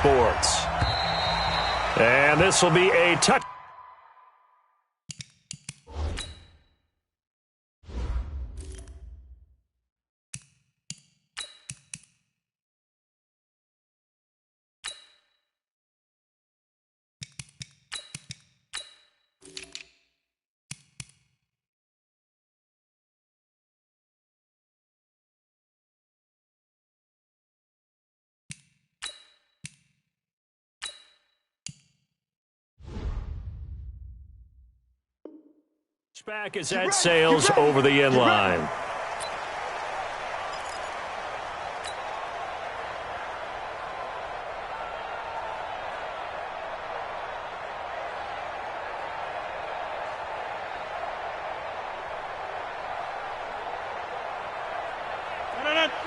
Sports. And this will be a touch. Back is at Sales over the end line.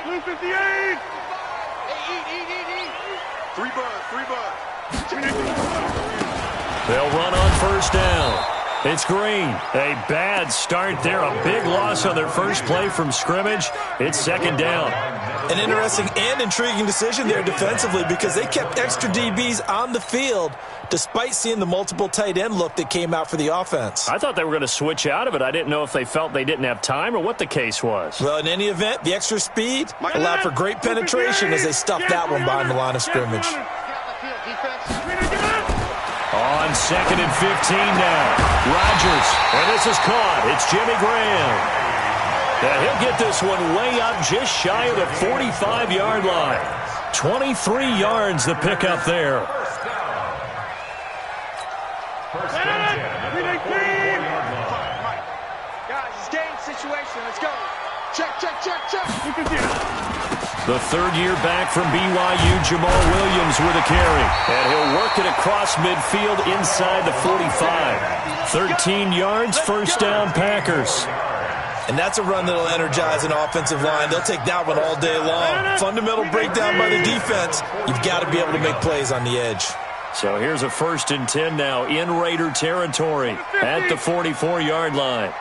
Blue 58. Three bud. They'll run on first down. It's Green. A bad start there. A big loss on their first play from scrimmage. It's second down. An interesting and intriguing decision there defensively because they kept extra DBs on the field despite seeing the multiple tight end look that came out for the offense. I thought they were going to switch out of it. I didn't know if they felt they didn't have time or what the case was. Well, in any event, the extra speed allowed for great penetration as they stuffed that one behind the line of scrimmage. On 2nd and 15 now. Rodgers, and this is caught. It's Jimmy Graham. And he'll get this one way up just shy of the 45-yard line. 23 yards the pickup there. First and 10. Guys, it's game situation. Let's go. Check. The third-year back from BYU, Jamal Williams with a carry. And he'll work it across midfield inside the 45. 13 yards, first down, Packers. And that's a run that'll energize an offensive line. They'll take that one all day long. Fundamental breakdown by the defense. You've got to be able to make plays on the edge. So here's a 1st and 10 now in Raider territory at the 44-yard line.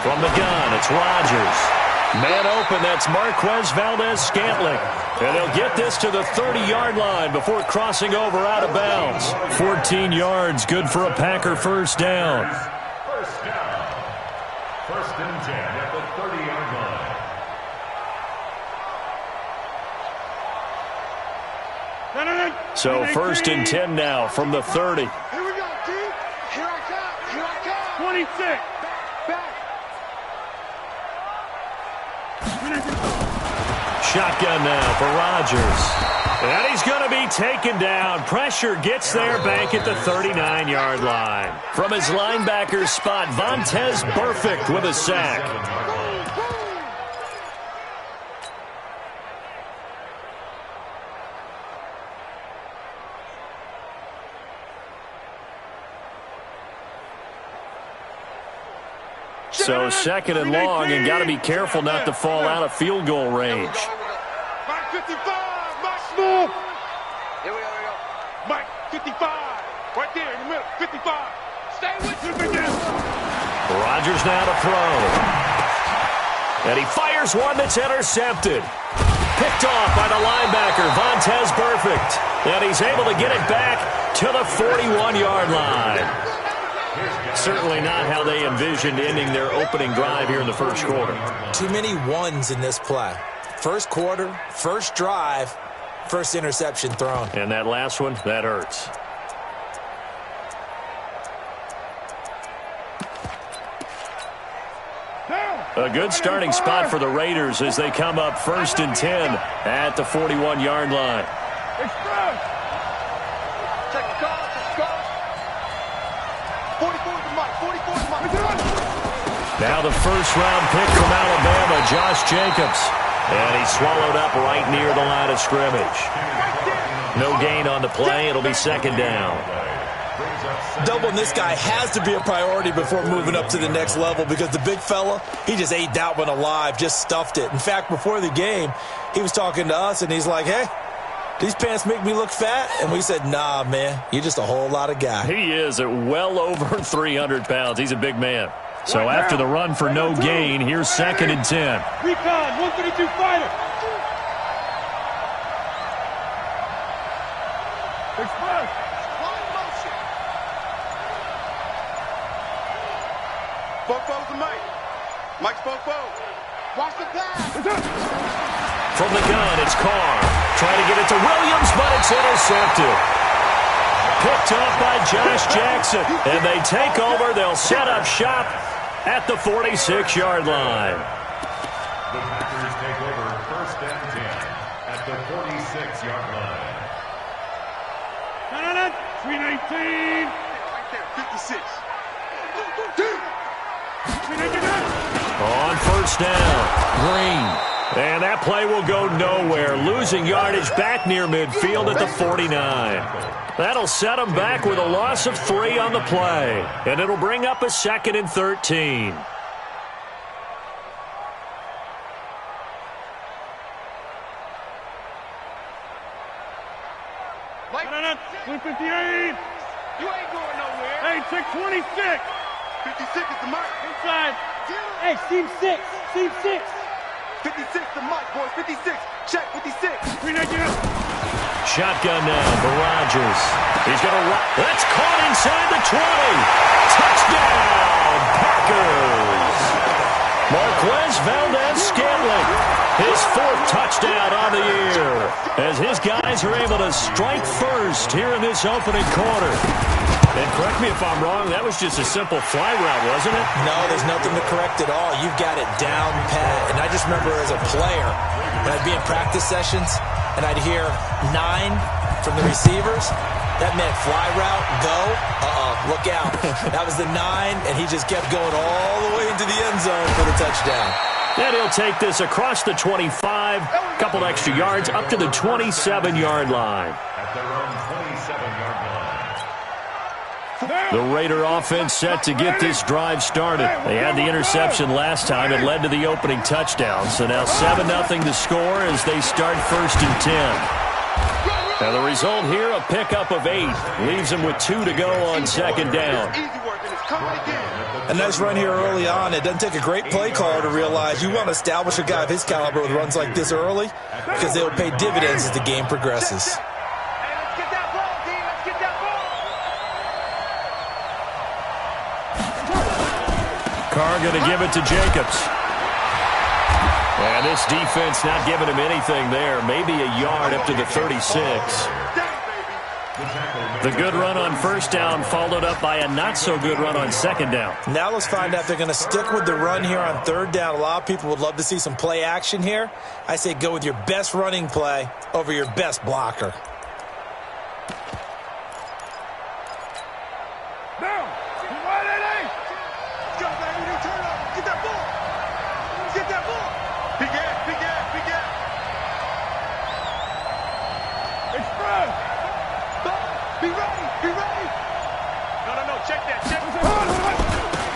From the gun, it's Rodgers. Man open, that's Marquez Valdez-Scantling. And they'll get this to the 30-yard line before crossing over out of bounds. 14 yards, good for a Packer first down. First down. 1st and 10 at the 30-yard line. So 1st and 10 now from the 30. Here we go, team. Here I come. 26. Shotgun now for Rodgers. And he's going to be taken down. Pressure gets there back at the 39-yard line. From his linebacker spot, Vontaze Burfict with a sack. So 2nd and long, and got to be careful not to fall out of field goal range. Mike 55, Mike Smooth. Here we go. Mike 55, right there in the middle, 55. Stay with you, Rodgers now to throw. And he fires one that's intercepted. Picked off by the linebacker, Vontaze Burfict. And he's able to get it back to the 41-yard line. Certainly not how they envisioned ending their opening drive here in the first quarter. Too many ones in this play. First quarter, first drive, first interception thrown. And that last one, that hurts. A good starting spot for the Raiders as they come up 1st and 10 at the 41-yard line. Now the first-round pick from Alabama, Josh Jacobs. And he's swallowed up right near the line of scrimmage. No gain on the play. It'll be 2nd down. Doubling this guy has to be a priority before moving up to the next level because the big fella, he just ate that one alive, just stuffed it. In fact, before the game, he was talking to us, and he's like, hey, these pants make me look fat? And we said, nah, man, you're just a whole lot of guy. He is at well over 300 pounds. He's a big man. So after the run for no gain, here's 2nd and 10. Recon, 132 fighter. Express. Fofo's the Mike. Mike's Fofo. Watch the pass. From the gun, it's Carr. Trying to get it to Williams, but it's intercepted. Picked off by Josh Jackson. And they take over. They'll set up shop at the 46-yard line. The Packers take over 1st and 10 at the 46-yard line. 319. Right there, 56. On first down, Green. And that play will go nowhere. Losing yardage back near midfield at the 49. That'll set them back with a loss of 3 on the play. And it'll bring up a 2nd and 13. Like 158. You ain't going nowhere. Hey, 626. 56 is the Mike. Inside. Hey, seam 6. Seam 6. 56 the Mike, boys. 56. Check 56. 319. Shotgun now for Rodgers. He's going to run. That's caught inside the 20. Touchdown, Packers. Marquez Valdez-Scantling, his 4th touchdown on the year, as his guys are able to strike first here in this opening quarter. And correct me if I'm wrong, that was just a simple fly route, wasn't it? No, there's nothing to correct at all. You've got it down pat. And I just remember as a player, when I'd be in practice sessions, and I'd hear 9 from the receivers, that meant fly route, go, look out. That was the 9, and he just kept going all the way into the end zone for the touchdown. And he'll take this across the 25, couple extra yards, up to the 27-yard line. At their own 27-yard line. The Raider offense set to get this drive started. They had the interception last time. It led to the opening touchdown. So now 7-0 to score as they start 1st and 10. Now the result here, a pickup of 8. Leaves them with 2 to go on 2nd down. Easy work, and it's coming again. A nice run here early on. It doesn't take a great play caller to realize you want to establish a guy of his caliber with runs like this early because they'll pay dividends as the game progresses. Carr going to give it to Jacobs. And this defense not giving him anything there. Maybe a yard up to the 36. The good run on 1st down followed up by a not-so-good run on 2nd down. Now let's find out if they're going to stick with the run here on 3rd down. A lot of people would love to see some play action here. I say go with your best running play over your best blocker.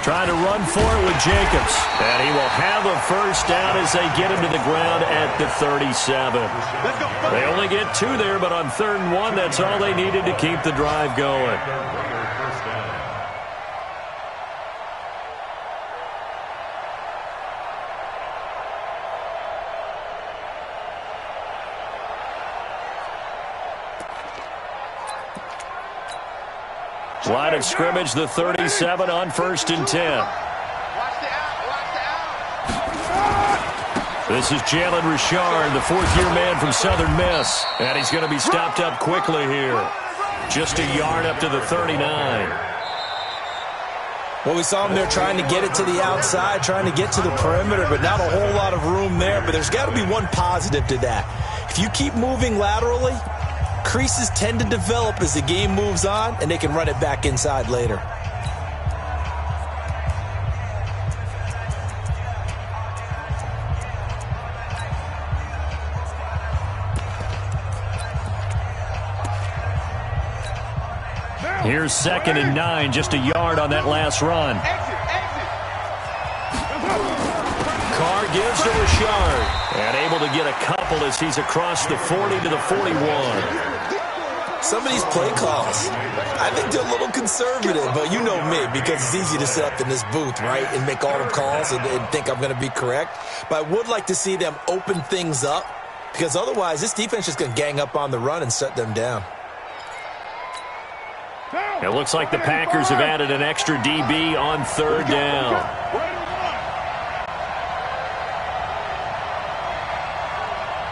Trying to run for it with Jacobs. And he will have a 1st down as they get him to the ground at the 37. They only get 2 there, but on 3rd and 1, that's all they needed to keep the drive going. Line of scrimmage, the 37 on 1st and 10. This is Jalen Richard, the 4th-year man from Southern Miss. And he's going to be stopped up quickly here. Just a yard up to the 39. Well, we saw him there trying to get it to the outside, trying to get to the perimeter, but not a whole lot of room there. But there's got to be one positive to that. If you keep moving laterally, creases tend to develop as the game moves on, and they can run it back inside later. Here's 2nd and 9, just a yard on that last run. Carr gives to Richard, and able to get a couple as he's across the 40 to the 41. Some of these play calls, I think they're a little conservative, but you know me, because it's easy to sit up in this booth, right, and make all the calls and think I'm going to be correct. But I would like to see them open things up, because otherwise this defense is going to gang up on the run and shut them down. It looks like the Packers have added an extra DB on third down.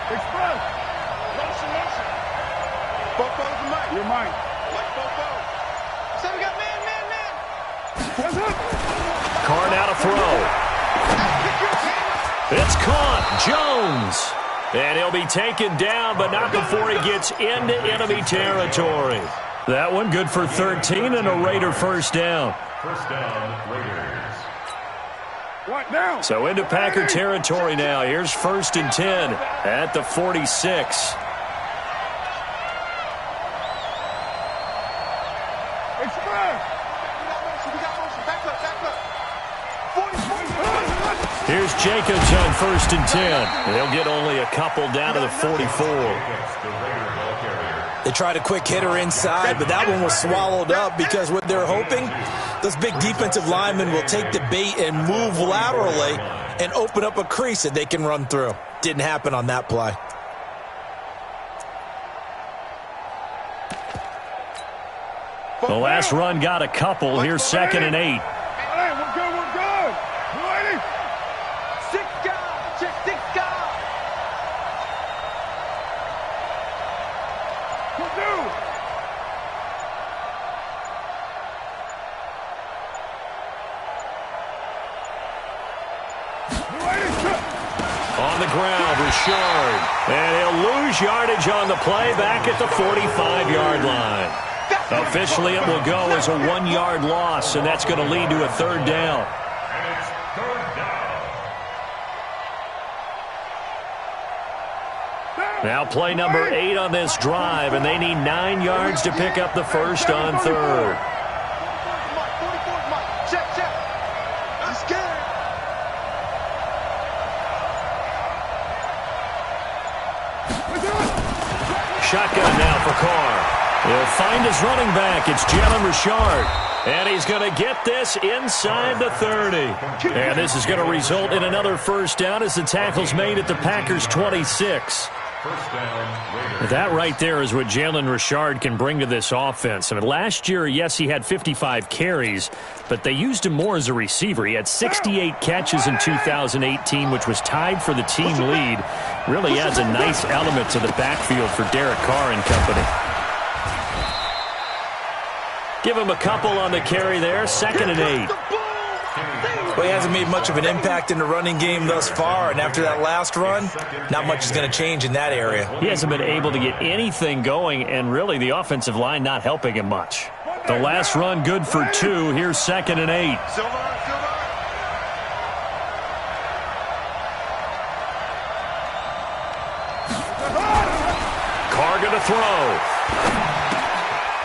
Express. Motion. Bofo's the Mike. You're Mike. Mike Bofo. So we got man. Carr now to throw. It's caught. Jones. And he'll be taken down, but not before he gets into enemy territory. That one good for 13 and a Raider first down. First down, Raiders. What now? So into Packer territory now. Here's 1st and 10 at the 46. Here's Jacobs on 1st and 10. They'll get only a couple down to the 44. They tried a quick hitter inside, but that one was swallowed up because what they're hoping, those big defensive linemen will take the bait and move laterally and open up a crease that they can run through. Didn't happen on that play. The last run got a couple. Here's 2nd and 8. Hey, we're good. Ready? 6 guys. Check 6 guys. We'll do. On the ground, Richard. And he'll lose yardage on the play back at the 45-yard line. Officially, it will go as a 1-yard loss, and that's going to lead to a 3rd down. And it's 3rd down. Now play number 8 on this drive, and they need 9 yards to pick up the first on 3rd. Check. I'm scared. Shotgun now for Carr. He'll find his running back. It's Jalen Richard. And he's going to get this inside the 30. And this is going to result in another first down as the tackle's made at the Packers' 26. First down, Raiders. That right there is what Jalen Richard can bring to this offense. I mean, last year, yes, he had 55 carries, but they used him more as a receiver. He had 68 catches in 2018, which was tied for the team lead. Really adds a nice element to the backfield for Derek Carr and company. Give him a couple on the carry there. 2nd and 8. Well, he hasn't made much of an impact in the running game thus far, and after that last run, not much is going to change in that area. He hasn't been able to get anything going, and really the offensive line not helping him much. The last run good for 2. Here's 2nd and 8. Carr going to throw.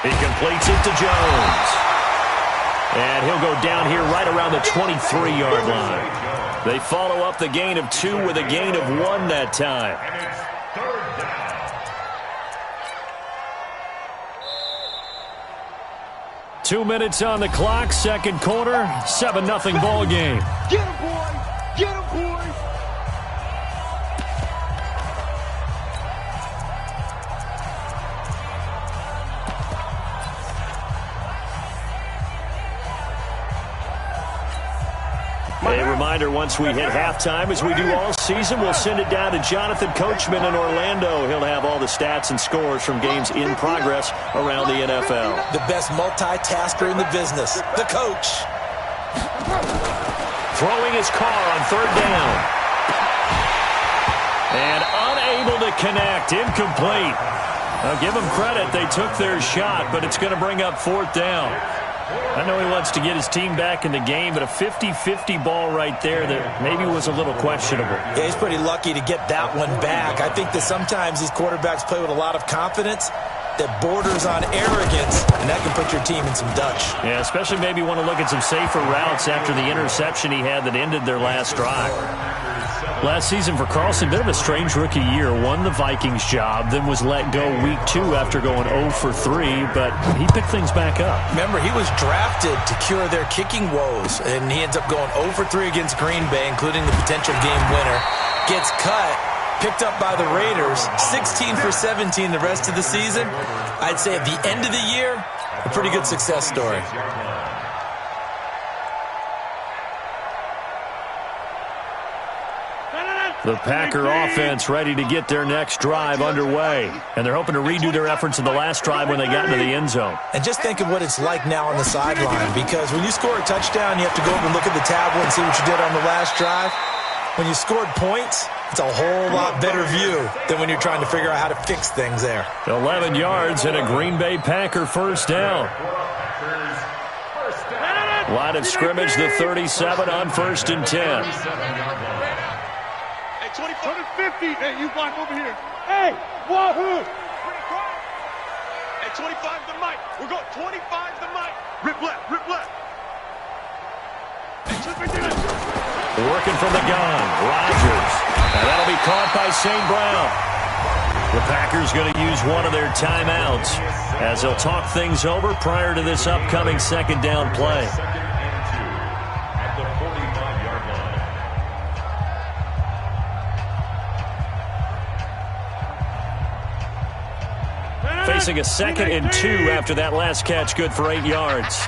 He completes it to Jones. And he'll go down here right around the 23-yard line. They follow up the gain of 2 with a gain of 1 that time. And it's 3rd down. 2 minutes on the clock, 2nd quarter, 7-0 ball game. Get him, boy. Get him, boy. A reminder, once we hit halftime, as we do all season, we'll send it down to Jonathan Coachman in Orlando. He'll have all the stats and scores from games in progress around the NFL. The best multitasker in the business, the coach. Throwing his Carr on 3rd down. And unable to connect, incomplete. I'll give them credit, they took their shot, but it's going to bring up 4th down. I know he wants to get his team back in the game, but a 50-50 ball right there that maybe was a little questionable. Yeah, he's pretty lucky to get that one back. I think that sometimes these quarterbacks play with a lot of confidence that borders on arrogance, and that can put your team in some Dutch. Yeah, especially maybe want to look at some safer routes after the interception he had that ended their last drive. Last season for Carlson, bit of a strange rookie year. Won the Vikings job, then was let go week 2 after going 0 for 3, but he picked things back up. Remember, he was drafted to cure their kicking woes, and he ends up going 0 for 3 against Green Bay, including the potential game winner. Gets cut, picked up by the Raiders, 16 for 17 the rest of the season. I'd say at the end of the year, a pretty good success story. The Packer offense ready to get their next drive underway. And they're hoping to redo their efforts in the last drive when they got into the end zone. And just think of what it's like now on the sideline, because when you score a touchdown, you have to go over and look at the tablet and see what you did on the last drive. When you scored points, it's a whole lot better view than when you're trying to figure out how to fix things there. 11 yards and a Green Bay Packer first down. Line of scrimmage, the 37 on 1st and 10. 50. Hey, you block over here. Hey, wahoo! Hey, 25 the mic. We're going 25 the mic. Rip left, rip left. Hey, working from the gun, Rodgers. And that'll be caught by St. Brown. The Packers going to use one of their timeouts as they'll talk things over prior to this upcoming second down play. Facing a 2nd and 2 after that last catch, good for 8 yards.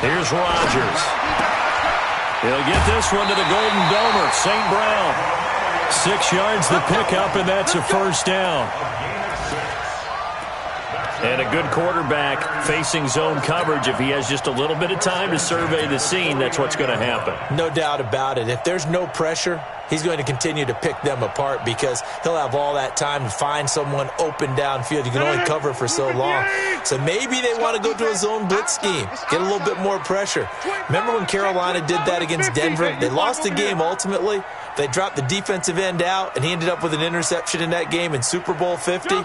Here's Rodgers. He'll get this one to the Golden Domer, St. Brown. 6 yards the pickup, and that's a first down. And a good quarterback facing zone coverage. If he has just a little bit of time to survey the scene, that's what's going to happen. No doubt about it. If there's no pressure, he's going to continue to pick them apart because he'll have all that time to find someone open downfield. You can only cover for so long. So maybe they want to go to a zone blitz scheme, get a little bit more pressure. Remember when Carolina did that against Denver? They lost the game ultimately. They dropped the defensive end out, and he ended up with an interception in that game in Super Bowl 50.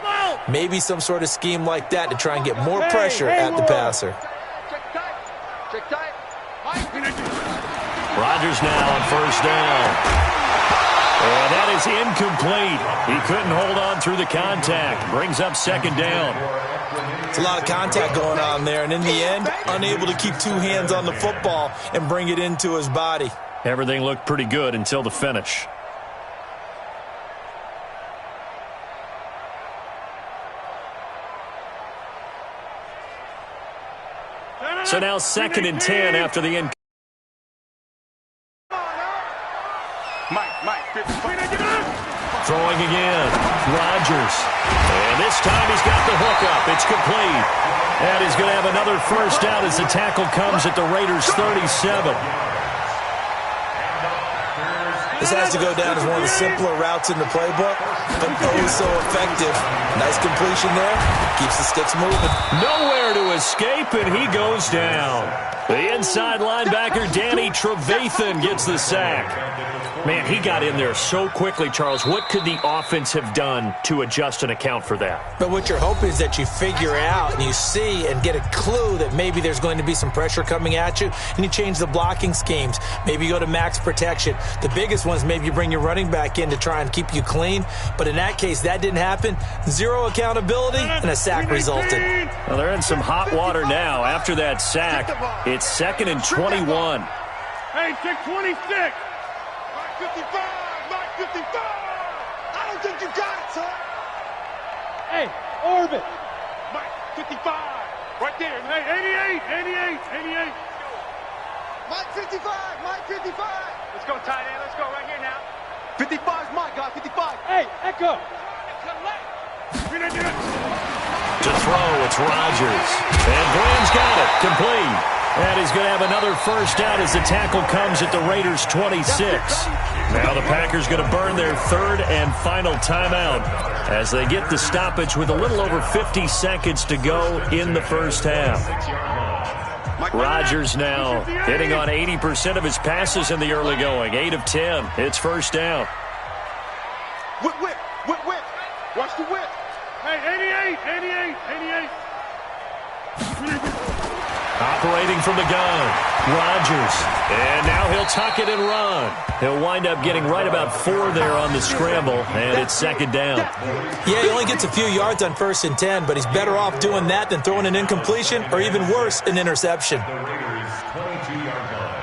Maybe some sort of scheme like that to try and get more pressure at the passer. Rodgers now on first down. And that is incomplete. He couldn't hold on through the contact. Brings up second down. It's a lot of contact going on there, and in the end, unable to keep two hands on the football and bring it into his body. Everything looked pretty good until the finish. So now 2nd and 10 after the end. Throwing again. Rodgers. And this time he's got the hook up. It's complete. And he's going to have another first down as the tackle comes at the Raiders' 37. This has to go down as one of the simpler routes in the playbook, but always so effective. Nice completion there. Keeps the sticks moving. Nowhere to escape, and he goes down. The inside linebacker, Danny Trevathan, gets the sack. Man, he got in there so quickly, Charles. What could the offense have done to adjust and account for that? But what you're hoping is that you figure out and you see and get a clue that maybe there's going to be some pressure coming at you, and you change the blocking schemes. Maybe you go to max protection. The biggest one is maybe you bring your running back in to try and keep you clean. But in that case, that didn't happen. Zero accountability, and a sack resulted. Well, they're in some hot water now. After that sack, it's 2nd and 21. Hey, take 26. 55, Mike 55. I don't think you got it, son. Hey, orbit. Mike 55, right there. Hey, 88. Mike 55, Mike 55. Let's go, tight end. Let's go right here now. 55's Mike, guy. 55. Hey, echo. To throw, it's Rodgers. And Graham's got it. Complete. And he's going to have another first down as the tackle comes at the Raiders' 26. Now the Packers going to burn their 3rd and final timeout as they get the stoppage with a little over 50 seconds to go in the first half. Rodgers now hitting on 80% of his passes in the early going. 8 of 10. It's first down. Whip. Watch the whip. Hey, 88. Operating from the gun, Rodgers. And now he'll tuck it and run. He'll wind up getting right about 4 there on the scramble, and it's second down. Yeah, he only gets a few yards on 1st and 10, but he's better off doing that than throwing an incompletion or even worse, an interception. The Raiders' 22-yard line.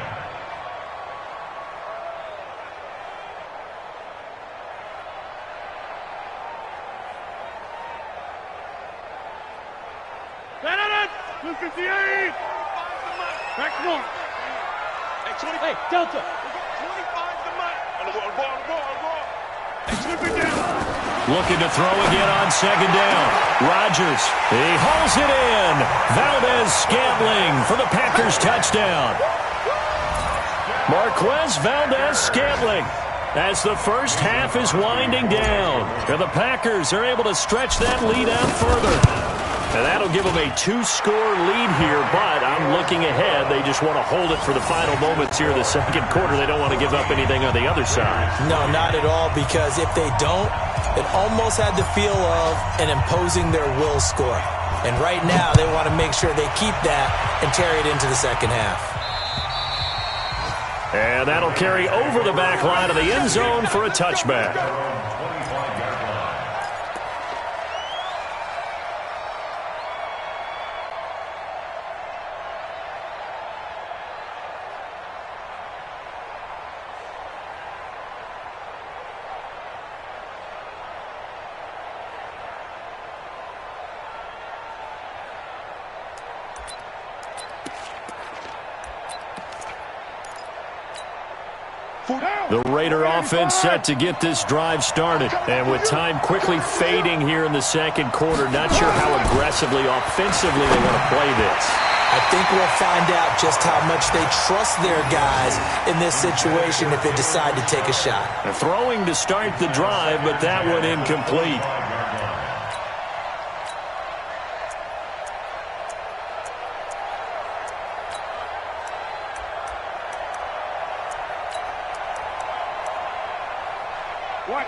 Benedict! 258! Back north. Hey, Delta. 25 to Mike. On the ball. Hey, slip it down. Looking to throw again on second down. Rodgers, he hauls it in. Valdez-Scantling for the Packers touchdown. Marquez Valdez-Scantling as the first half is winding down. And the Packers are able to stretch that lead out further. And that'll give them a 2-score lead here, but I'm looking ahead. They just want to hold it for the final moments here in the second quarter. They don't want to give up anything on the other side. No, not at all, because if they don't, it almost had the feel of an imposing their will score. And right now, they want to make sure they keep that and carry it into the second half. And that'll carry over the back line of the end zone for a touchback. The Raider offense set to get this drive started. And with time quickly fading here in the second quarter, not sure how aggressively, offensively they want to play this. I think we'll find out just how much they trust their guys in this situation if they decide to take a shot. They're throwing to start the drive, but that one incomplete.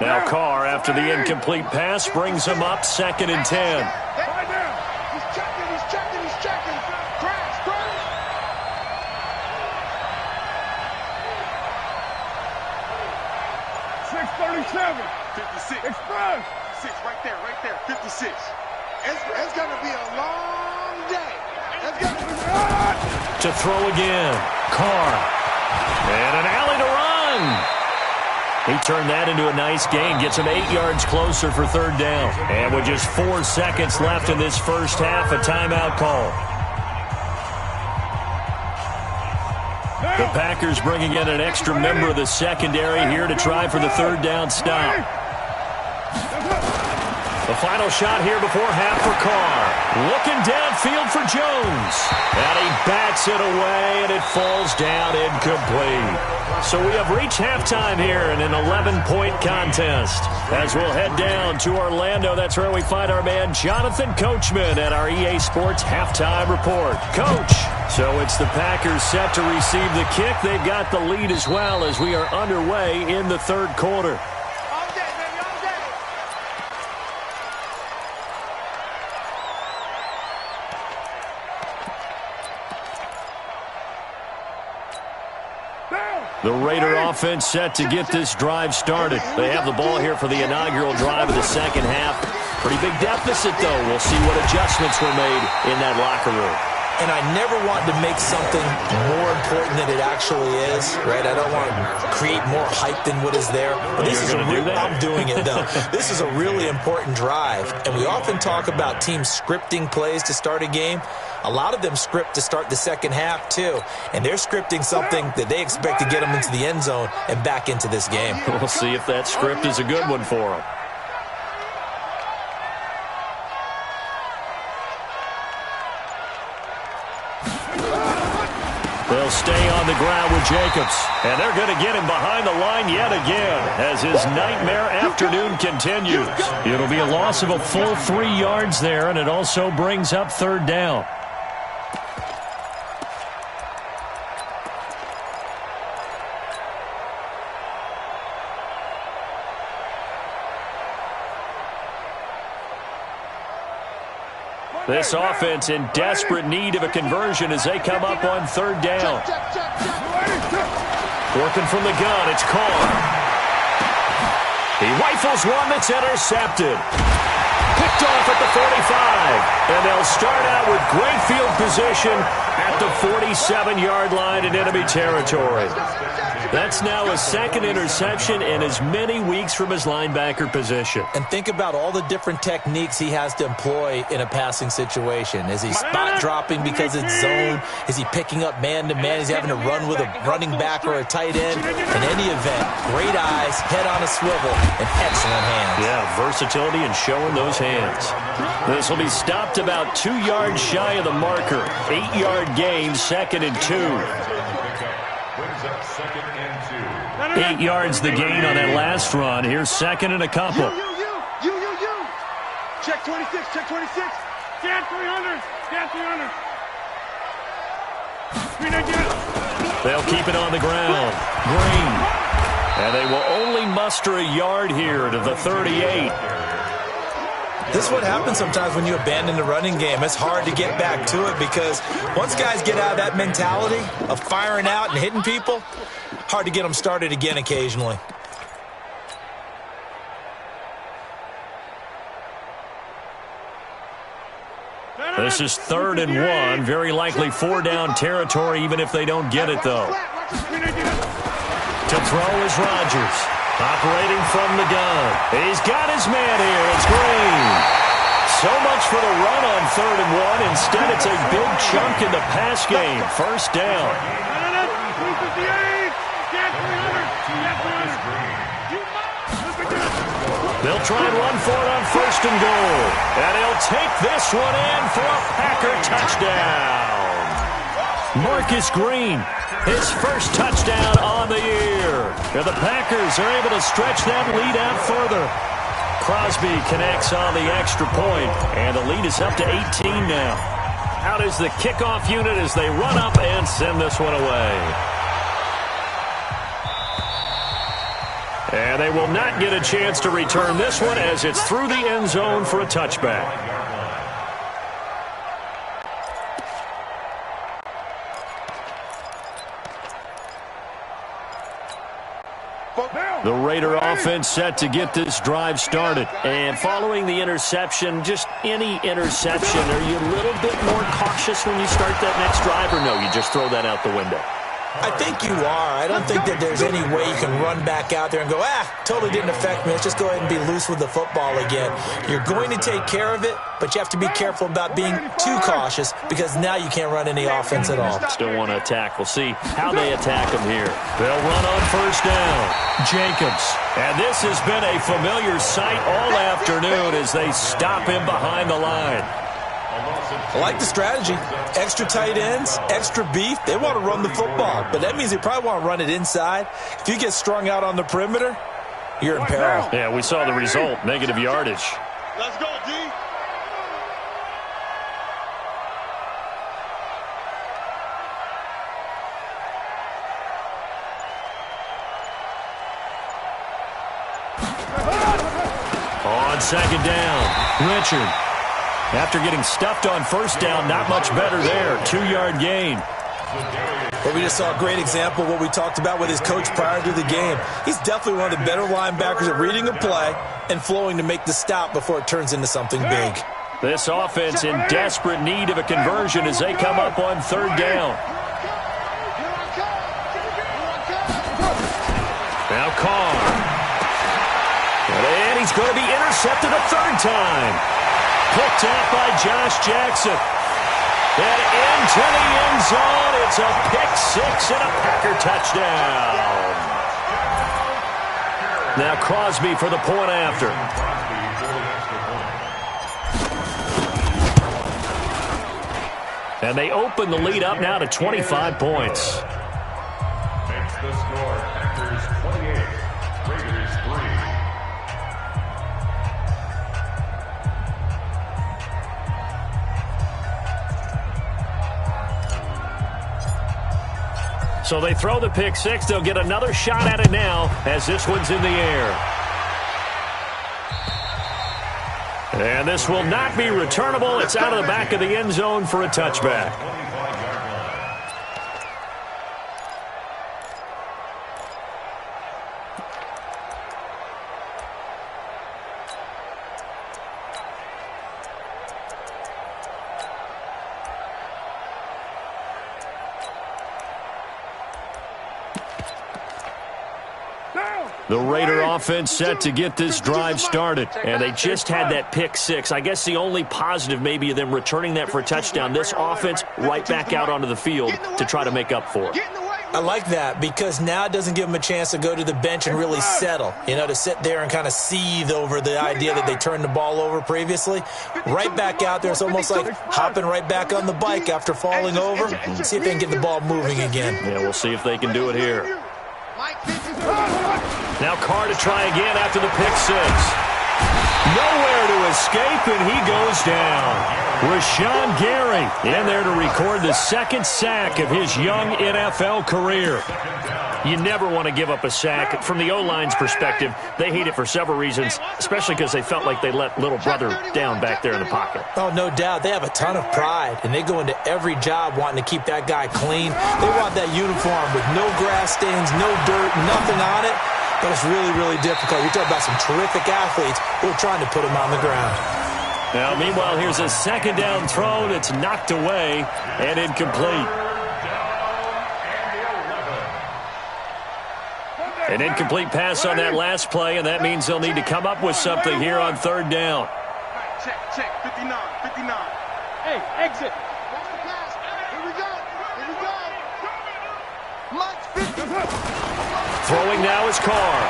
Now Carr, after the incomplete pass, brings him up 2nd and 10. He's checking. Crash. 637. 56. Express. 6 right there. 56. It's going to be a long day. It's going to be To throw again, Carr. And an alley to run. He turned that into a nice gain, gets him 8 yards closer for 3rd down. And with just 4 seconds left in this first half, a timeout call. The Packers bringing in an extra member of the secondary here to try for the 3rd down stop. The final shot here before half for Carr. Looking downfield for Jones. And he bats it away, and it falls down incomplete. So we have reached halftime here in an 11-point contest. As we'll head down to Orlando, that's where we find our man Jonathan Coachman at our EA Sports Halftime Report. Coach, so it's the Packers set to receive the kick. They've got the lead as well as we are underway in the 3rd quarter. all day, baby, all day. The Raider offense set to get this drive started. They have the ball here for the inaugural drive of the second half. Pretty big deficit, though. We'll see what adjustments were made in that locker room. And I never want to make something more important than it actually is, right? I don't want to create more hype than what is there. But this is I'm doing it, though. This is a really important drive. And we often talk about teams scripting plays to start a game. A lot of them script to start the second half, too. And they're scripting something that they expect to get them into the end zone and back into this game. We'll see if that script is a good one for them. They'll stay on the ground with Jacobs. And they're going to get him behind the line yet again as his nightmare afternoon continues. It'll be a loss of a full 3 yards there, and it also brings up 3rd down. This offense in desperate need of a conversion as they come up on third down. Working from the gun, it's Carr. He rifles one that's intercepted. Picked off at the 45. And they'll start out with great field position at the 47-yard line in enemy territory. That's now a second interception in as many weeks from his linebacker position. And think about all the different techniques he has to employ in a passing situation. Is he spot dropping because it's zone? Is he picking up man-to-man? Is he having to run with a running back or a tight end? In any event, great eyes, head on a swivel, and excellent hands. Yeah, versatility and showing those hands. This will be stopped about 2 yards shy of the marker. 8-yard gain, 2nd and 2. 8 yards the gain on that last run. Here's 2nd and a couple. You. Check 26, check 26. Scan 300, scan 300. They'll keep it on the ground. Green. And they will only muster a yard here to the 38. This is what happens sometimes when you abandon the running game. It's hard to get back to it because once guys get out of that mentality of firing out and hitting people, hard to get them started again occasionally. This is 3rd and 1. Very likely 4-down territory even if they don't get it, though. To throw is Rodgers. Operating from the gun. He's got his man here. It's Green. So much for the run on 3rd and 1. Instead, it's a big chunk in the pass game. 1st down. They'll try and run for it on 1st and goal. And he'll take this one in for a Packer touchdown. Marcus Green, his first touchdown on the year. And the Packers are able to stretch that lead out further. Crosby connects on the extra point, and the lead is up to 18 now. Out is the kickoff unit as they run up and send this one away. And they will not get a chance to return this one as it's through the end zone for a touchback. The Raider offense set to get this drive started. And following the interception, just any interception, are you a little bit more cautious when you start that next drive, or no, you just throw that out the window? I think you are. I don't think that there's any way you can run back out there and go, totally didn't affect me. Let's just go ahead and be loose with the football again. You're going to take care of it, but you have to be careful about being too cautious because now you can't run any offense at all. Still want to attack. We'll see how they attack him here. They'll run on 1st down. Jacobs. And this has been a familiar sight all afternoon as they stop him behind the line. I like the strategy. Extra tight ends, extra beef. They want to run the football, but that means they probably want to run it inside. If you get strung out on the perimeter, you're in peril. Yeah, we saw the result, negative yardage. Let's go, D. On 2nd down, Richard. After getting stuffed on 1st down, not much better there. 2-yard gain. Well, we just saw a great example of what we talked about with his coach prior to the game. He's definitely one of the better linebackers at reading a play and flowing to make the stop before it turns into something big. This offense in desperate need of a conversion as they come up on 3rd down. Now Carr. And he's going to be intercepted a 3rd time. Picked up by Josh Jackson. And into the end zone. It's a pick 6 and a Packer touchdown. Now Crosby for the point after. And they open the lead up now to 25 points. Makes the score Packers 28, Raiders 3. So they throw the pick 6. They'll get another shot at it now as this one's in the air. And this will not be returnable. It's out of the back of the end zone for a touchback. The Raider offense set to get this drive started, and they just had that pick six. I guess the only positive maybe of them returning that for a touchdown. This offense right back out onto the field to try to make up for it. I like that because now it doesn't give them a chance to go to the bench and really settle, to sit there and kind of seethe over the idea that they turned the ball over previously. Right back out there, it's almost like hopping right back on the bike after falling over. See if they can get the ball moving again. Yeah, we'll see if they can do it here. Now Carr to try again after the pick six. Nowhere to escape, and he goes down. Rashawn Gary in there to record the second sack of his young NFL career. You never want to give up a sack. From the O-line's perspective, they hate it for several reasons, especially because they felt like they let little brother down back there in the pocket. Oh, no doubt. They have a ton of pride, and they go into every job wanting to keep that guy clean. They want that uniform with no grass stains, no dirt, nothing on it. But it's really, really difficult. We talk about some terrific athletes who are trying to put him on the ground. Now, meanwhile, here's a second down throw that's knocked away and incomplete. An incomplete pass on that last play, and that means they'll need to come up with something here on third down. Check, 59. Hey, exit. Here we go. Mike's 50. Throwing now is Carr.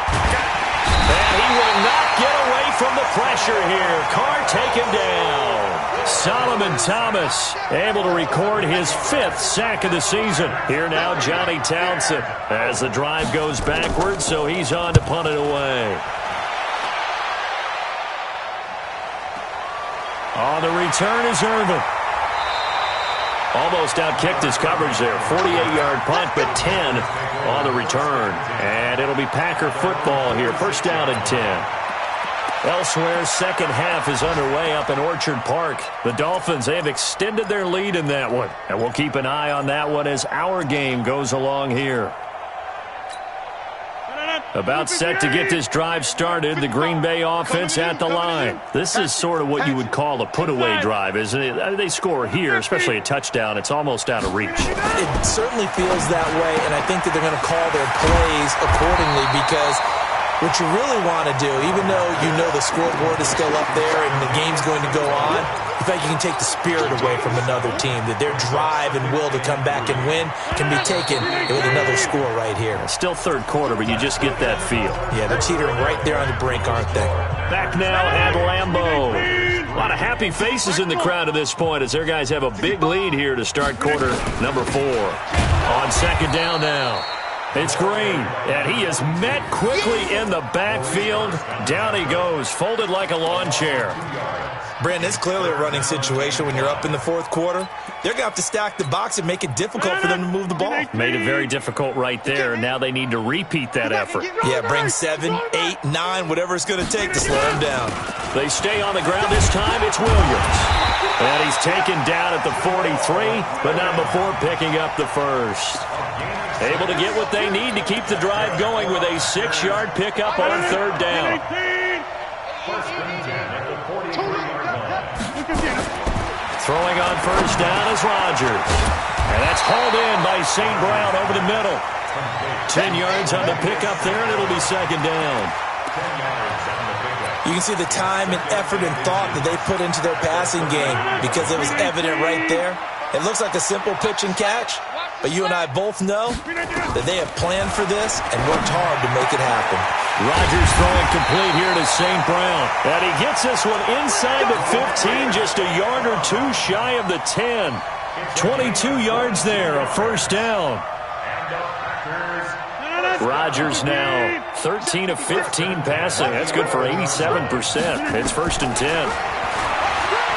And he will not get away from the pressure here. Carr taken down. Solomon Thomas able to record his fifth sack of the season. Here now, Johnny Townsend as the drive goes backwards, so he's on to punt it away. On the return is Irvin. Almost outkicked his coverage there. 48-yard punt, but 10 on the return. And it'll be Packer football here. First down and 10. Elsewhere, second half is underway up in Orchard Park. The Dolphins, they have extended their lead in that one. And we'll keep an eye on that one as our game goes along here. About set to get this drive started, the Green Bay offense at the line. This is sort of what you would call a put-away drive, isn't it? They score here, especially a touchdown. It's almost out of reach. It certainly feels that way, and I think that they're going to call their plays accordingly because what you really want to do, even though you know the scoreboard is still up there and the game's going to go on, in fact, you can take the spirit away from another team, that their drive and will to come back and win can be taken with another score right here. Still third quarter, but you just get that feel. Yeah, they're teetering right there on the brink, aren't they? Back now at Lambeau. A lot of happy faces in the crowd at this point as their guys have a big lead here to start quarter number 4. On second down now. It's Green, and he is met quickly in the backfield. Down he goes, folded like a lawn chair. Brandon, it's clearly a running situation when you're up in the fourth quarter. They're going to have to stack the box and make it difficult for them to move the ball. Made it very difficult right there. Now they need to repeat that effort. Yeah, bring 7, 8, 9, whatever it's going to take to slow them down. They stay on the ground this time. It's Williams. And he's taken down at the 43, but not before picking up the first. Able to get what they need to keep the drive going with a 6-yard pickup on third down. Throwing on first down is Rodgers. And that's hauled in by St. Brown over the middle. 10 yards on the pickup there, and it'll be second down. You can see the time and effort and thought that they put into their passing game because it was evident right there. It looks like a simple pitch and catch, but you and I both know that they have planned for this and worked hard to make it happen. Rodgers throwing complete here to St. Brown. And he gets this one inside the 15, just a yard or two shy of the 10. 22 yards there, a first down. Rodgers now 13 of 15 passing. That's good for 87%. It's first and 10.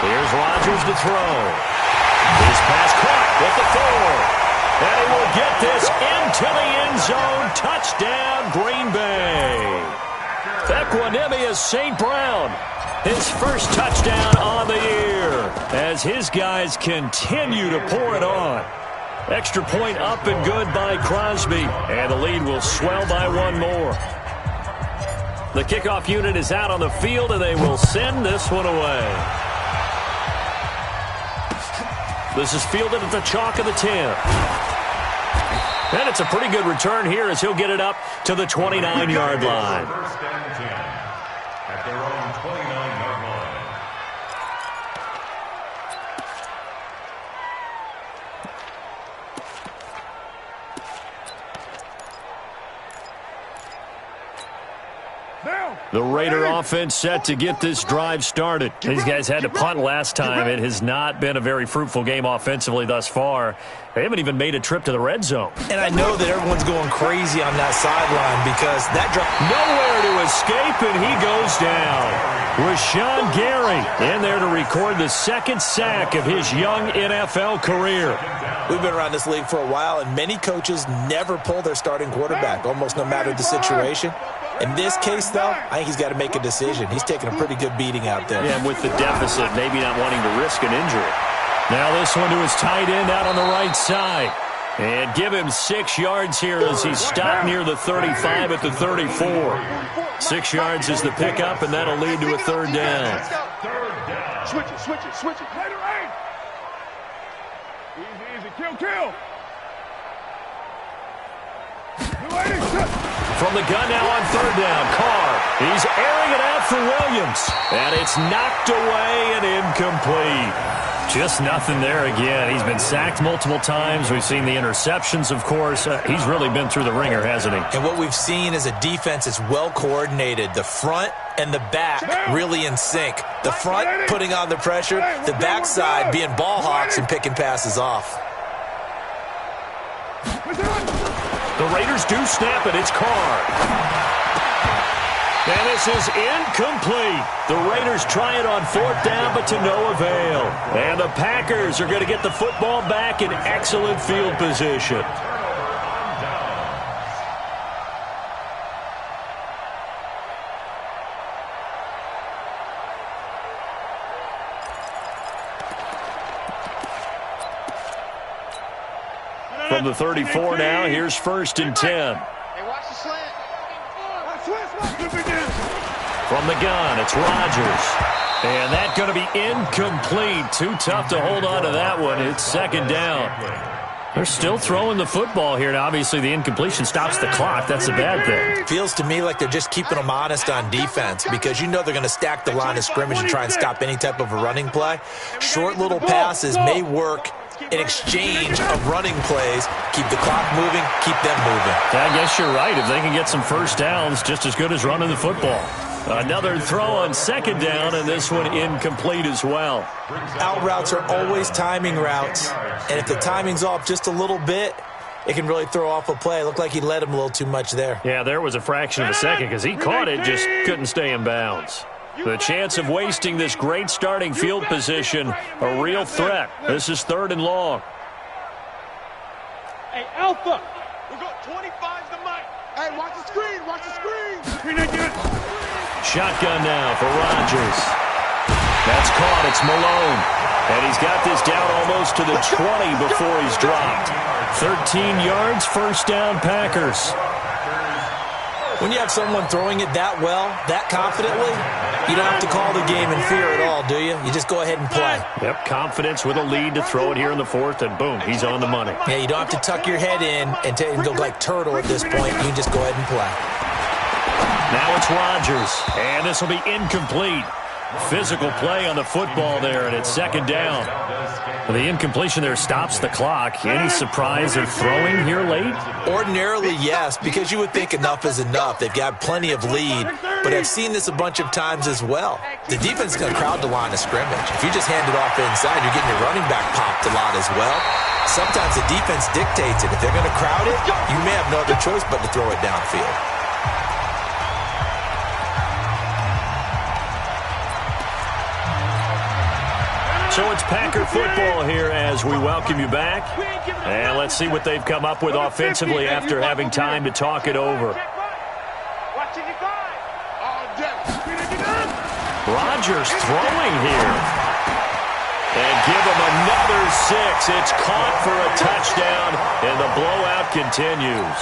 Here's Rodgers to throw. His pass caught at the 4. And he will get this into the end zone. Touchdown, Green Bay. Equanimous St. Brown. His first touchdown on the year as his guys continue to pour it on. Extra point up and good by Crosby, and the lead will swell by one more. The kickoff unit is out on the field, and they will send this one away. This is fielded at the chalk of the 10. And it's a pretty good return here as he'll get it up to the 29-yard line. First and 10 at their own 29-yard line. The Raider offense set to get this drive started. These guys had to punt last time. It has not been a very fruitful game offensively thus far. They haven't even made a trip to the red zone. And I know that everyone's going crazy on that sideline because that drive... Nowhere to escape, and he goes down. Rashawn Gary in there to record the second sack of his young NFL career. We've been around this league for a while, and many coaches never pull their starting quarterback, almost no matter the situation. In this case, though, I think he's got to make a decision. He's taking a pretty good beating out there. Yeah, with the deficit, maybe not wanting to risk an injury. Now this one to his tight end out on the right side. And give him 6 yards here as he's stopped near the 35 at the 34. 6 yards is the pickup, and that'll lead to a third down. Switch it, switch it, switch it. Later, aim. Easy, easy. Kill. From the gun now on third down, Carr. He's airing it out for Williams. And it's knocked away and incomplete. Just nothing there again. He's been sacked multiple times. We've seen the interceptions, of course. He's really been through the ringer, hasn't he? And what we've seen is a defense that's well coordinated. The front and the back really in sync. The front putting on the pressure. The backside being ball hawks and picking passes off. The Raiders do snap it. It's Carr. And this is incomplete. The Raiders try it on fourth down, but to no avail. And the Packers are going to get the football back in excellent field position. From the 34 now, here's first and 10. Hey, watch the slant. From the gun, it's Rodgers. And that's going to be incomplete. Too tough to hold on to that one. It's second down. They're still throwing the football here. Now, obviously, the incompletion stops the clock. That's a bad thing. Feels to me like they're just keeping them honest on defense because you know they're going to stack the line of scrimmage and try and stop any type of a running play. Short little passes may work in exchange of running plays. Keep the clock moving, keep them moving. I guess you're right. If they can get some first downs, just as good as running the football. Another throw on second down, and this one incomplete as well. Out routes are always timing routes, and if the timing's off just a little bit, it can really throw off a play. It looked like he led him a little too much there. Yeah, there was a fraction of a second because he caught it, just couldn't stay in bounds. The chance of wasting this great starting field position, a real threat. This is third and long. Hey, Alpha. We got 25's the mic. Hey, watch the screen. Watch the screen. Screen again. Shotgun now for Rodgers. That's caught. It's Malone. And he's got this down almost to the 20 before he's dropped. 13 yards, first down, Packers. When you have someone throwing it that well, that confidently, you don't have to call the game in fear at all, do you? You just go ahead and play. Yep, confidence with a lead to throw it here in the fourth, and boom, he's on the money. Yeah, you don't have to tuck your head in and go like turtle at this point. You can just go ahead and play. Now it's Rodgers, and this will be incomplete. Physical play on the football there, and it's second down. The incompletion there stops the clock. Any surprise they're throwing here late? Ordinarily, yes, because you would think enough is enough. They've got plenty of lead, but I've seen this a bunch of times as well. The defense is going to crowd the line of scrimmage. If you just hand it off inside, you're getting your running back popped a lot as well. Sometimes the defense dictates it. If they're going to crowd it, you may have no other choice but to throw it downfield. So it's Packer football here as we welcome you back. And let's see what they've come up with offensively after having time to talk it over. Rodgers throwing here. And give him another 6. It's caught for a touchdown, and the blowout continues.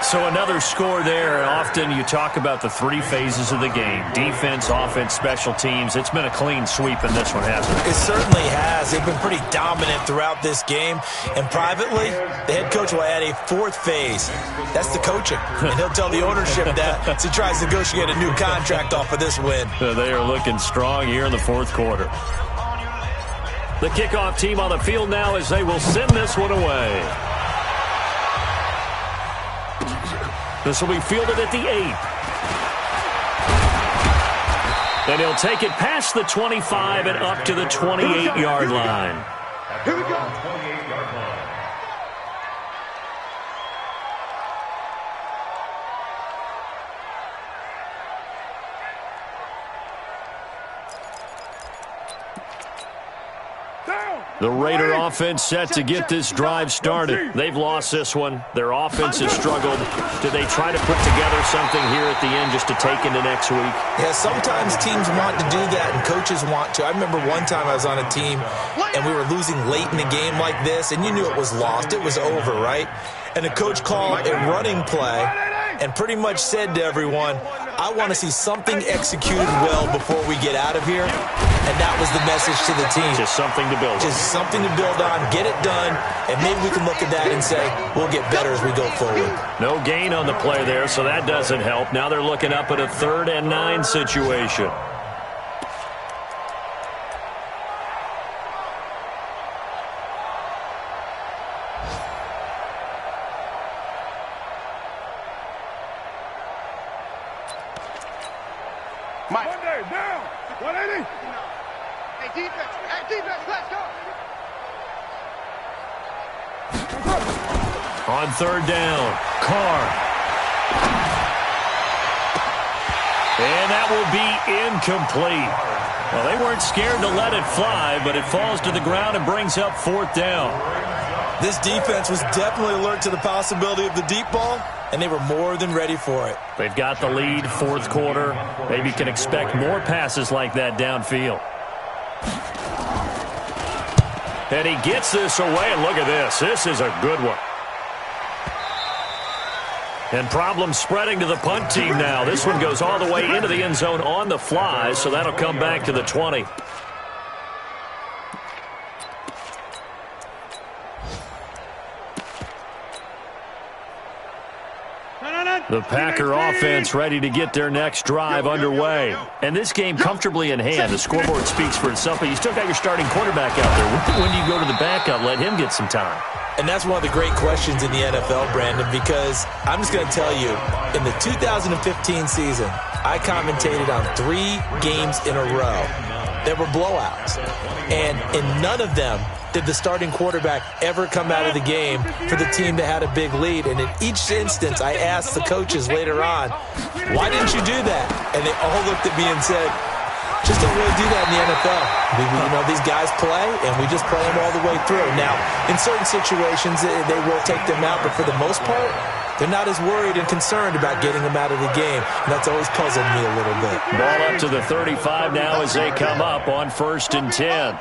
So another score there, and often you talk about the 3 phases of the game. Defense, offense, special teams. It's been a clean sweep in this one, hasn't it? It certainly has. They've been pretty dominant throughout this game. And privately, the head coach will add a 4th phase. That's the coaching. And he'll tell the ownership that as he tries to negotiate a new contract off of this win. They are looking strong here in the 4th quarter. The kickoff team on the field now as they will send this one away. This will be fielded at the 8. And he'll take it past the 25 and up to the 28-yard line. Here we go. 28-yard line. The Raider offense set to get this drive started. They've lost this one. Their offense has struggled. Do they try to put together something here at the end just to take into next week? Yeah, sometimes teams want to do that and coaches want to. I remember one time I was on a team and we were losing late in a game like this, and you knew it was lost. It was over, right? And the coach called a running play and pretty much said to everyone, I want to see something executed well before we get out of here. And that was the message to the team. Just something to build on. Just something to build on, get it done, and maybe we can look at that and say, we'll get better as we go forward. No gain on the play there, so that doesn't help. Now they're looking up at a 3rd and 9 situation. Monday, down. 180. Hey, defense, let's go. On 3rd down, Carr. And that will be incomplete. Well, they weren't scared to let it fly, but it falls to the ground and brings up 4th down. This defense was definitely alert to the possibility of the deep ball, and they were more than ready for it. They've got the lead, 4th quarter. Maybe can expect more passes like that downfield. And he gets this away, and look at this. This is a good one. And problems spreading to the punt team now. This one goes all the way into the end zone on the fly, so that'll come back to the 20. The Packer offense ready to get their next drive underway. And this game comfortably in hand. The scoreboard speaks for itself, but you still got your starting quarterback out there. When do you go to the backup, let him get some time? And that's one of the great questions in the NFL, Brandon, because I'm just going to tell you, in the 2015 season, I commentated on 3 games in a row. There were blowouts. And in none of them did the starting quarterback ever come out of the game for the team that had a big lead. And in each instance, I asked the coaches later on, why didn't you do that? And they all looked at me and said, just don't really do that in the NFL. These guys play, and we just play them all the way through. Now, in certain situations, they will take them out, but for the most part, they're not as worried and concerned about getting them out of the game. And that's always puzzled me a little bit. Ball up to the 35 now as they come up on 1st and 10.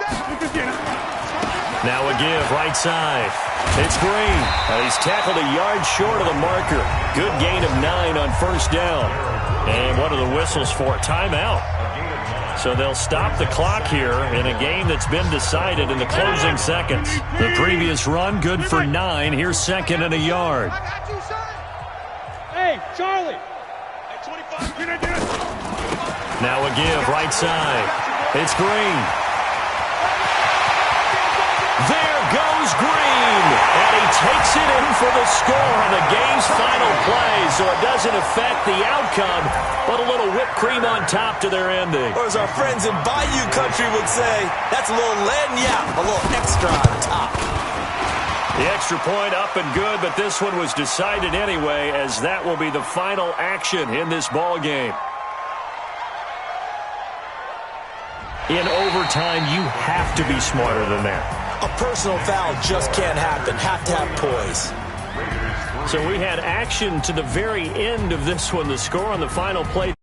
Now a give, right side. It's Green. He's tackled a yard short of the marker. Good gain of 9 on 1st down. And what are the whistles for? Timeout. So they'll stop the clock here in a game that's been decided in the closing seconds. The previous run, good for 9. Here's 2nd and a yard. I got you, son. Hey, Charlie. Hey, 25. Get it. Now a give, right side. It's Green. There goes Green. And he takes it in for the score on the game's final play, so it doesn't affect the outcome, but a little whipped cream on top to their ending. Or as our friends in Bayou Country would say, that's a little lagniappe, a little extra on top. The extra point up and good, but this one was decided anyway, as that will be the final action in this ball game. In overtime, you have to be smarter than that. A personal foul just can't happen. Have to have poise. So we had action to the very end of this one. The score on the final play.